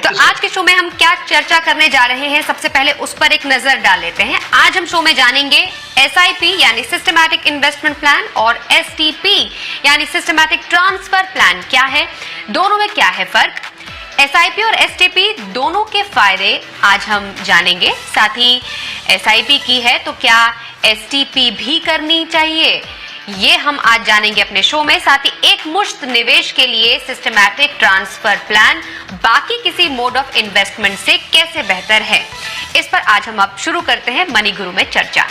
तो आज के शो में हम क्या चर्चा करने जा रहे हैं, सबसे पहले उस पर एक नजर डाल लेते हैं। आज हम शो में जानेंगे SIP यानी सिस्टमैटिक इन्वेस्टमेंट प्लान और STP यानी सिस्टमैटिक ट्रांसफर प्लान क्या है, दोनों में क्या है फर्क, SIP और STP दोनों के फायदे आज हम जानेंगे। साथ ही SIP की है तो क्या STP भी करनी चाहिए, ये हम आज जानेंगे अपने शो में। साथ ही एक मुश्त निवेश के लिए सिस्टमैटिक ट्रांसफर प्लान बाकी किसी मोड ऑफ इन्वेस्टमेंट से कैसे बेहतर है, इस पर आज हम अब शुरू करते हैं मनी गुरु में चर्चा।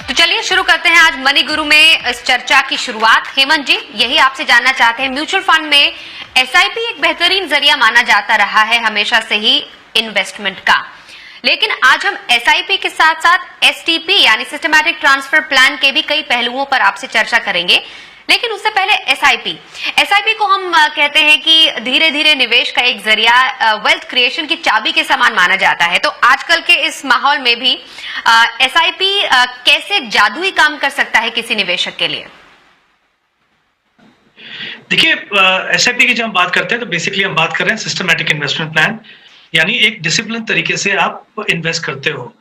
तो चलिए शुरू करते हैं आज मनी गुरु में इस चर्चा की शुरुआत। हेमंत जी, यही आपसे जानना चाहते हैं, म्यूचुअल फंड में SIP एक बेहतरीन जरिया माना जाता रहा है हमेशा से ही इन्वेस्टमेंट का, लेकिन आज हम SIP के साथ साथ STP यानी सिस्टमैटिक ट्रांसफर प्लान के भी कई पहलुओं पर आपसे चर्चा करेंगे। लेकिन उससे पहले SIP को हम कहते हैं कि धीरे धीरे निवेश का एक जरिया, वेल्थ क्रिएशन की चाबी के समान माना जाता है। तो आजकल के इस माहौल में भी SIP कैसे जादुई काम कर सकता है किसी निवेशक के लिए? देखिए, SIP की जब हम बात करते हैं तो बेसिकली हम बात कर रहे हैं सिस्टमैटिक इन्वेस्टमेंट प्लान, यानी एक डिसिप्लिन तरीके से आप इन्वेस्ट करते हो।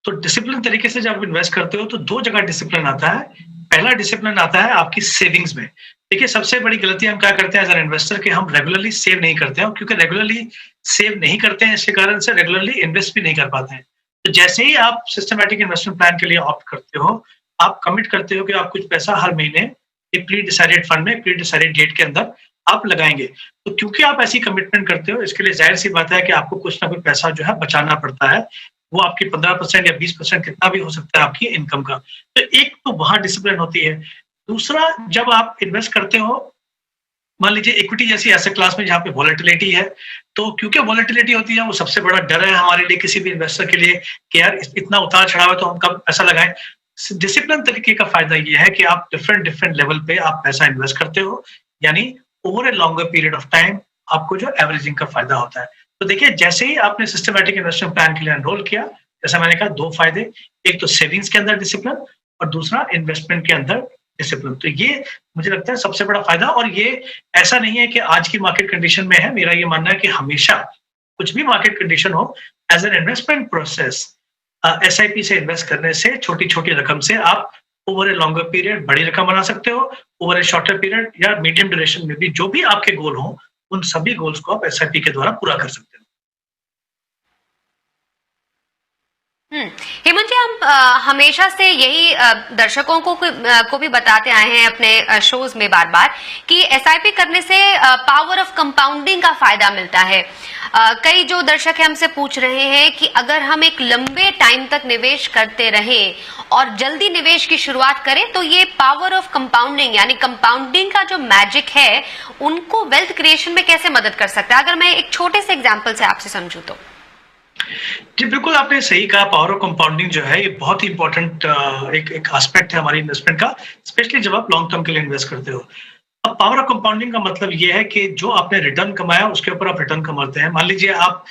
तो डिसिप्लिन तरीके से जब इन्वेस्ट करते हो तो दो जगह डिसिप्लिन आता है। पहला डिसिप्लिन आता है आपकी सेविंग्स में। देखिए, सबसे बड़ी गलती हम क्या करते हैं एज एन इन्वेस्टर कि हम रेगुलरली सेव नहीं करते हैं, क्योंकि रेगुलरली सेव नहीं करते हैं इसके कारण से रेगुलरली इन्वेस्ट भी नहीं कर पाते हैं। तो जैसे ही आप सिस्टमैटिक इन्वेस्टमेंट प्लान के लिए ऑप्ट करते हो, आप कमिट करते हो कि आप कुछ पैसा हर महीने एक प्री डिसाइडेड फंड में प्री डिसाइडेड डेट के अंदर आप लगाएंगे। तो क्योंकि आप ऐसी कमिटमेंट करते हो, इसके लिए जाहिर सी बात है कि आपको कुछ ना कुछ पैसा जो है बचाना पड़ता है। वो आपकी 15% या 20% कितना भी हो सकता है आपकी इनकम का। तो एक तो वहां डिसिप्लिन होती है। दूसरा, जब आप इन्वेस्ट करते हो, मान लीजिए इक्विटी जैसी एसेट क्लास में जहाँ पे वॉलेटिलिटी है, तो क्योंकि वॉलेटिलिटी होती है वो सबसे बड़ा डर है हमारे लिए, किसी भी इन्वेस्टर के लिए, कि यार इतना उतार चढ़ाव है तो हम कब पैसा लगाएं। डिसिप्लिन तरीके का फायदा ये है कि आप डिफरेंट लेवल पे आप पैसा इन्वेस्ट करते हो, यानी over a longer period of time आपको जो एवरेजिंग का फायदा होता है। तो देखिए, जैसे ही आपने सिस्टमैटिक इन्वेस्टमेंट प्लान के लिए एनरोल किया, जैसा मैंने कहा, दो फायदे, एक तो सेविंग्स के अंदर डिसिप्लिन और दूसरा इन्वेस्टमेंट के अंदर डिसिप्लिन। तो ये मुझे लगता है सबसे बड़ा फायदा। और ये ऐसा नहीं है कि आज की मार्केट कंडीशन में है, मेरा ये मानना है कि हमेशा कुछ भी मार्केट कंडीशन हो, as an investment process SIP से इन्वेस्ट करने से छोटी छोटी रकम से आप ओवर ए लॉन्गर पीरियड बड़ी रकम बना सकते हो, ओवर ए शॉर्टर पीरियड या मीडियम ड्यूरेशन में भी जो भी आपके गोल हो, उन सभी गोल्स को आप SIP के द्वारा पूरा कर सकते हो। हेमंत जी, हम हमेशा से यही दर्शकों को भी बताते आए हैं अपने शोज में बार बार कि SIP करने से पावर ऑफ कंपाउंडिंग का फायदा मिलता है। कई जो दर्शक है हमसे पूछ रहे हैं कि अगर हम एक लंबे टाइम तक निवेश करते रहे और जल्दी निवेश की शुरुआत करें तो ये पावर ऑफ कंपाउंडिंग यानी कंपाउंडिंग का जो मैजिक है उनको वेल्थ क्रिएशन में कैसे मदद कर सकता है, अगर मैं एक छोटे से एग्जाम्पल से आपसे समझूं तो? जी बिल्कुल, आपने सही कहा। पावर ऑफ कंपाउंडिंग जो है ये बहुत ही इंपॉर्टेंट एक एस्पेक्ट है हमारी इन्वेस्टमेंट का, स्पेशली जब आप लॉन्ग टर्म के लिए इन्वेस्ट करते हो। अब पावर ऑफ कंपाउंडिंग का मतलब ये है कि जो आपने रिटर्न कमाया उसके ऊपर आप रिटर्न कमाते हैं। मान लीजिए आप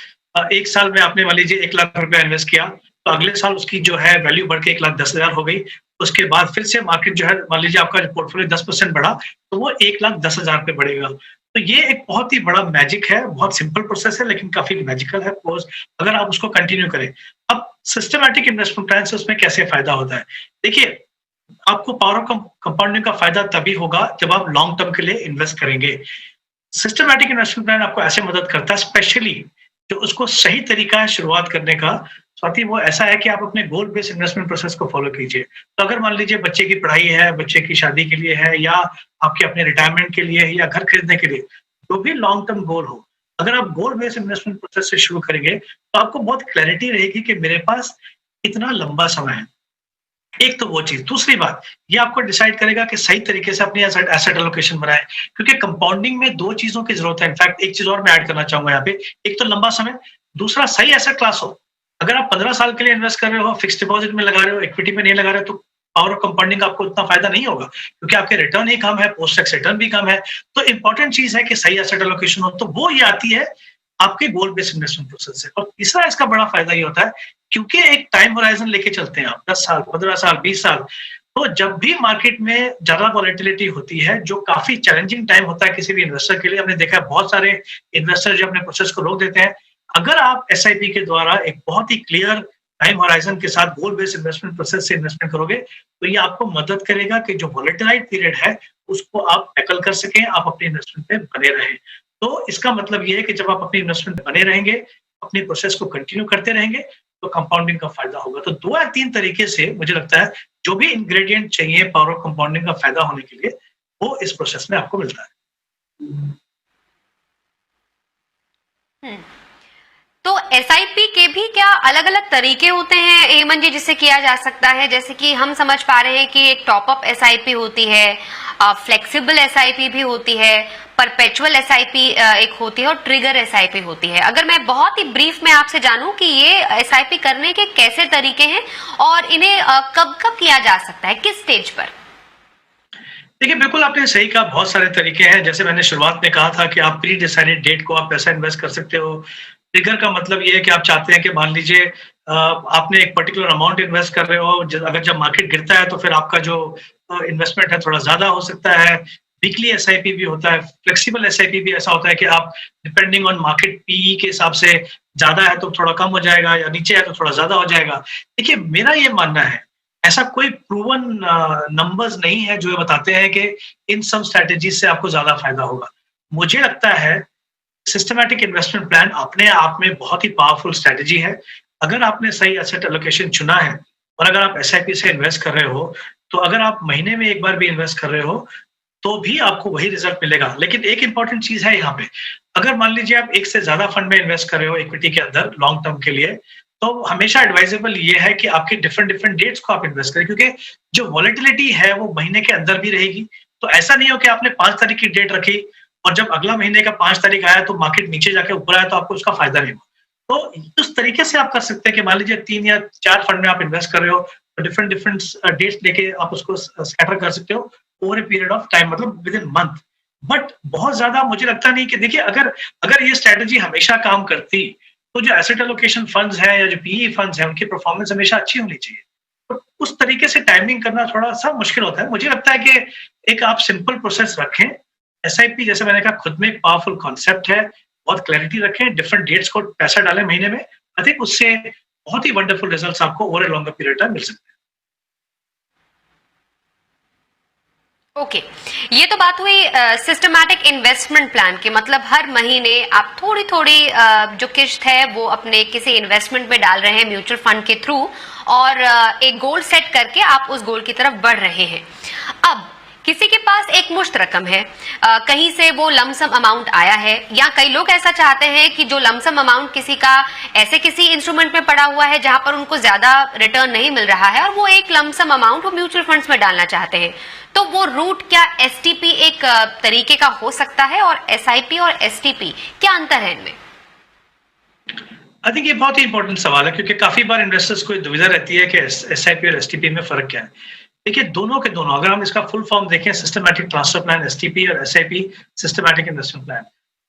एक साल में आपने मान लीजिए 1 लाख रुपया इन्वेस्ट किया, तो अगले साल उसकी जो है वैल्यू बढ़ के 1,10,000 हो गई। उसके बाद फिर से मार्केट जो है, मान लीजिए आपका पोर्टफोलियो 10% बढ़ा, तो वो 1,10,000 पे बढ़ेगा। तो ये एक बहुत ही बड़ा मैजिक है, बहुत सिंपल प्रोसेस है लेकिन काफी मैजिकल है अगर आप उसको कंटिन्यू करें। अब सिस्टमैटिक इन्वेस्टमेंट प्लान से उसमें कैसे फायदा होता है? देखिए, आपको पावर ऑफ कंपाउंडिंग का फायदा तभी होगा जब आप लॉन्ग टर्म के लिए इन्वेस्ट करेंगे। सिस्टमैटिक इन्वेस्टमेंट प्लान आपको ऐसे मदद करता है, स्पेशली जो उसको सही तरीका है शुरुआत करने का, साथ ही वो ऐसा है कि आप अपने गोल बेस्ड इन्वेस्टमेंट प्रोसेस को फॉलो कीजिए। तो अगर मान लीजिए बच्चे की पढ़ाई है, बच्चे की शादी के लिए है, या आपके अपने रिटायरमेंट के लिए है, या घर खरीदने के लिए, जो भी लॉन्ग टर्म गोल हो, अगर आप गोल बेस्ड इन्वेस्टमेंट प्रोसेस से शुरू करेंगे तो आपको बहुत क्लैरिटी रहेगी कि मेरे पास इतना लंबा समय है। एक तो वो चीज। दूसरी बात, ये आपको डिसाइड करेगा कि सही तरीके से अपनी एसेट एलोकेशन बनाए, क्योंकि कंपाउंडिंग में दो चीजों की जरूरत है। इनफैक्ट एक चीज और मैं ऐड करना चाहूंगा यहाँ पे, एक तो लंबा समय, दूसरा सही एसेट क्लास हो। अगर आप 15 साल के लिए इन्वेस्ट कर रहे हो, फिक्स डिपॉजिट में लगा रहे हो, इक्विटी में नहीं लगा रहे हो, तो पावर ऑफ कंपाउंडिंग का आपको उतना फायदा नहीं होगा, क्योंकि आपके रिटर्न ही कम है, पोस्ट टैक्स रिटर्न भी कम है। तो इंपॉर्टेंट चीज है कि सही एसेट एलोकेशन हो, तो वो ये आती है आपके गोल बेस्ड इन्वेस्टमेंट प्रोसेस से। और तीसरा इसका बड़ा फायदा ये होता है, क्योंकि एक टाइम होराइजन लेके चलते हैं आप, 10 साल, 15 साल, 20 साल, तो जब भी मार्केट में ज़्यादा वॉलेटिलिटी होती है, जो काफ़ी चैलेंजिंग टाइम होता है किसी भी इन्वेस्टर के लिए, हमने देखा है बहुत सारे इन्वेस्टर जो अपने प्रोसेस को रोक देते हैं। अगर आप एसआईपी के द्वारा एक बहुत ही क्लियर टाइम होराइजन के साथ गोल बेस्ड इन्वेस्टमेंट प्रोसेस से इन्वेस्टमेंट करोगे, तो ये आपको मदद करेगा कि जो वॉलेटाइल पीरियड है, उसको आप टैकल कर सकें, आप अपने इन्वेस्टमेंट पे बने रहें। तो इसका मतलब ये है कि जब आप अपनी इन्वेस्टमेंट बने रहेंगे, अपनी प्रोसेस को कंटिन्यू करते रहेंगे, तो कंपाउंडिंग का फायदा होगा। तो 2 या 3 तरीके से मुझे लगता है जो भी इंग्रेडिएंट चाहिए पावर ऑफ कंपाउंडिंग का फायदा होने के लिए, वो इस प्रोसेस में आपको मिलता है। तो एसआईपी के भी क्या अलग अलग तरीके होते हैं हेमंत जी जिससे किया जा सकता है? जैसे कि हम समझ पा रहे हैं कि एक टॉपअप एसआईपी होती है, फ्लेक्सिबल एसआईपी भी होती है, परपेचुअल एसआईपी एक होती है और ट्रिगर एसआईपी होती है। अगर मैं बहुत ही ब्रीफ में आपसे जानूं कि ये एसआईपी करने के कैसे तरीके हैं और इन्हें कब कब किया जा सकता है, किस स्टेज पर? देखिए, बिल्कुल आपने सही कहा, बहुत सारे तरीके हैं। जैसे मैंने शुरुआत में कहा था कि आप प्री डिसाइडेड डेट को आप पैसा इन्वेस्ट कर सकते हो। ट्रिगर का मतलब ये है कि आप चाहते हैं कि मान लीजिए आपने एक पर्टिकुलर अमाउंट इन्वेस्ट कर रहे हो, अगर जब मार्केट गिरता है तो फिर आपका जो इन्वेस्टमेंट है थोड़ा ज्यादा हो सकता है। वीकली एसआईपी भी होता है, फ्लेक्सिबल एसआईपी भी ऐसा होता है कि आप डिपेंडिंग ऑन मार्केट पीई के हिसाब से ज्यादा है तो थोड़ा कम हो जाएगा, या नीचे है तो थोड़ा ज्यादा हो जाएगा। देखिए, मेरा ये मानना है, ऐसा कोई प्रूवन नंबर्स नहीं है जो ये बताते हैं कि इन सब स्ट्रेटेजीज से आपको ज्यादा फायदा होगा। मुझे लगता है सिस्टमैटिक इन्वेस्टमेंट प्लान अपने आप में बहुत ही पावरफुल स्ट्रेटेजी है। अगर आपने सही एसेट एलोकेशन चुना है और अगर आप एसआईपी से इन्वेस्ट कर रहे हो, तो अगर आप महीने में एक बार भी इन्वेस्ट कर रहे हो तो भी आपको वही रिजल्ट मिलेगा। लेकिन एक इंपॉर्टेंट चीज है यहाँ पे, अगर मान लीजिए आप एक से ज्यादा फंड में इन्वेस्ट कर रहे हो इक्विटी के अंदर लॉन्ग टर्म के लिए, तो हमेशा एडवाइजेबल ये है कि आपके डिफरेंट डिफरेंट डेट्स को आप इन्वेस्ट करें, क्योंकि जो वॉलेटिलिटी है वो महीने के अंदर भी रहेगी। तो ऐसा नहीं हो कि आपने 5 तारीख की डेट रखी और जब अगला महीने का 5 तारीख आया तो मार्केट नीचे जाके ऊपर आया तो आपको उसका फायदा नहीं हुआ। तो उस तरीके से आप कर सकते हैं कि मान लीजिए 3 या 4 फंड में आप इन्वेस्ट कर रहे हो, तो डिफरेंट डिफरेंट डेट्स लेके आप उसको स्कैटर कर सकते हो over a period of time, मतलब विद इन मंथ। बट बहुत ज्यादा मुझे लगता नहीं कि, देखिए, अगर ये स्ट्रेटेजी हमेशा काम करती तो जो एसेट एलोकेशन फंड्स हैं या जो पीई फंड्स हैं उनकी परफॉर्मेंस हमेशा अच्छी होनी चाहिए। तो उस तरीके से टाइमिंग करना थोड़ा सा मुश्किल होता है। मुझे लगता है कि एक आप सिंपल प्रोसेस रखें। एसआईपी, जैसे मैंने कहा, खुद में एक पावरफुल कॉन्सेप्ट है, बहुत क्लैरिटी रखें, डिफरेंट डेट्स को पैसा डालें महीने में। आई थिंक उससे बहुत ही वंडरफुल रिजल्ट्स आपको over a longer period time मिल सकते हैं। ओके, ये तो बात हुई सिस्टमैटिक इन्वेस्टमेंट प्लान की, मतलब हर महीने आप थोड़ी थोड़ी जो किस्त है वो अपने किसी इन्वेस्टमेंट में डाल रहे हैं म्यूचुअल फंड के थ्रू, और एक गोल सेट करके आप उस गोल की तरफ बढ़ रहे हैं। अब किसी के पास एक मुश्त रकम है, कहीं से वो लमसम अमाउंट आया है, या कई लोग ऐसा चाहते हैं कि जो लमसम अमाउंट किसी का ऐसे किसी इंस्ट्रूमेंट में पड़ा हुआ है जहां पर उनको ज्यादा रिटर्न नहीं मिल रहा है और वो एक लमसम अमाउंट वो म्यूचुअल फंड्स में डालना चाहते हैं। तो वो रूट क्या एसटीपी एक तरीके का हो सकता है, और एसआईपी और एसटीपी क्या अंतर है इनमें? आई थिंक ये बहुत ही इंपॉर्टेंट सवाल है, क्योंकि काफी बार इन्वेस्टर्स को दुविधा रहती है कि एसआईपी और एसटीपी में फर्क क्या है। देखिए, दोनों के दोनों, अगर हम इसका फुल फॉर्म देखें, सिस्टमैटिक ट्रांसफर प्लान एसटीपी और एसआईपी सिस्टमैटिक इन्वेस्टमेंट प्लान,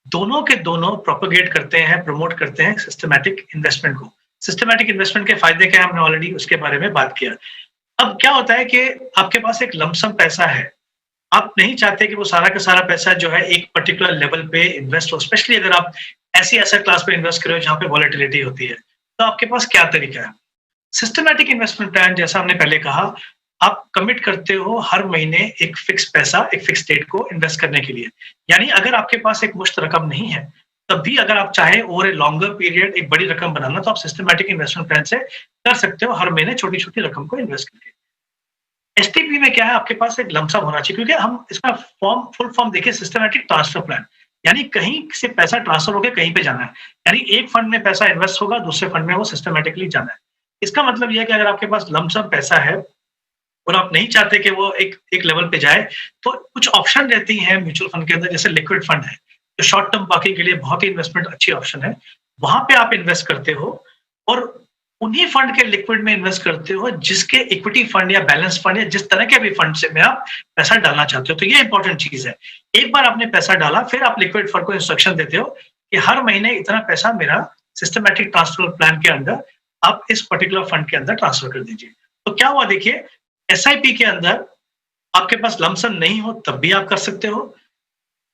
दोनों के दोनों प्रोपोगेट करते हैं, प्रमोट करते हैं सिस्टमैटिक इन्वेस्टमेंट को। सिस्टमैटिक इन्वेस्टमेंट के फायदे क्या है, हमने ऑलरेडी उसके बारे में बात किया। अब क्या होता है कि आपके पास एक लमसम पैसा है, आप नहीं चाहते कि वो सारा का सारा पैसा जो है एक पर्टिकुलर लेवल पे इन्वेस्ट हो, स्पेशली अगर आप ऐसी एसेट क्लास पे इन्वेस्ट करो जहां पे वॉलेटिलिटी होती है। तो आपके पास क्या तरीका है? सिस्टमैटिक इन्वेस्टमेंट प्लान, जैसा हमने पहले कहा, आप कमिट करते हो हर महीने एक फिक्स पैसा, एक फिक्स डेट को इन्वेस्ट करने के लिए। यानी अगर आपके पास एक मुश्त रकम नहीं है, तब भी अगर आप चाहे ओवर ए लॉन्गर पीरियड एक बड़ी रकम बनाना, तो आप सिस्टमैटिक इन्वेस्टमेंट प्लान से कर सकते हो, हर महीने छोटी छोटी रकम को इन्वेस्ट करके। एसटीपी में क्या है, आपके पास एक लमसम होना चाहिए, क्योंकि हम इसका फुल फॉर्म देखिए, सिस्टमैटिक ट्रांसफर प्लान, यानी कहीं से पैसा ट्रांसफर होकर कहीं पे जाना है। यानी एक फंड में पैसा इन्वेस्ट होगा, दूसरे फंड में वो सिस्टमैटिकली जाना है। इसका मतलब यह है कि अगर आपके पास लमसम पैसा है और आप नहीं चाहते कि वो एक लेवल पे जाए, तो कुछ ऑप्शन रहती हैं म्यूचुअल फंड के अंदर, जैसे लिक्विड फंड है, जो शॉर्ट टर्म बाकी के लिए बहुत ही इन्वेस्टमेंट अच्छी ऑप्शन है। वहां पे आप इन्वेस्ट करते हो और उन्हीं फंड के लिक्विड में इन्वेस्ट करते हो जिसके इक्विटी फंड या बैलेंस फंड या जिस तरह के भी फंड से में आप पैसा डालना चाहते हो। तो ये इंपॉर्टेंट चीज है। एक बार आपने पैसा डाला, फिर आप लिक्विड फंड को इंस्ट्रक्शन देते हो कि हर महीने इतना पैसा मेरा सिस्टमैटिक ट्रांसफर प्लान के अंदर आप इस पर्टिकुलर फंड के अंदर ट्रांसफर कर दीजिए। तो क्या हुआ, देखिए, एसआईपी के अंदर आपके पास लमसम नहीं हो तब भी आप कर सकते हो।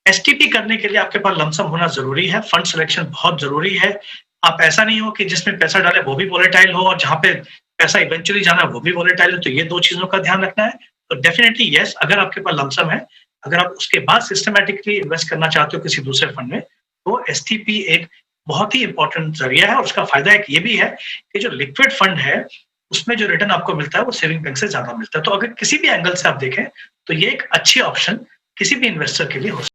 एसटीपी करने के लिए आपके पास लमसम होना ज़रूरी है, फंड सिलेक्शन बहुत ज़रूरी है। आप ऐसा नहीं हो कि जिसमें पैसा डालें वो भी वोलेटाइल हो और जहाँ पे पैसा इवेंचुअली जाना है वो भी वोलेटाइल हो, तो ये 2 चीज़ों का ध्यान रखना है। तो डेफिनिटली येस, अगर आपके पास लमसम है, अगर आप उसके बाद सिस्टमैटिकली इन्वेस्ट करना चाहते हो किसी दूसरे फंड में, तो एसटीपी एक बहुत ही इम्पोर्टेंट ज़रिया है और उसका फ़ायदा एक ये भी है कि जो लिक्विड फंड है, उसमें जो रिटर्न आपको मिलता है वो सेविंग बैंक से ज़्यादा मिलता है। तो अगर किसी भी एंगल से आप देखें, तो ये एक अच्छी ऑप्शन किसी भी इन्वेस्टर के लिए हो सकती है।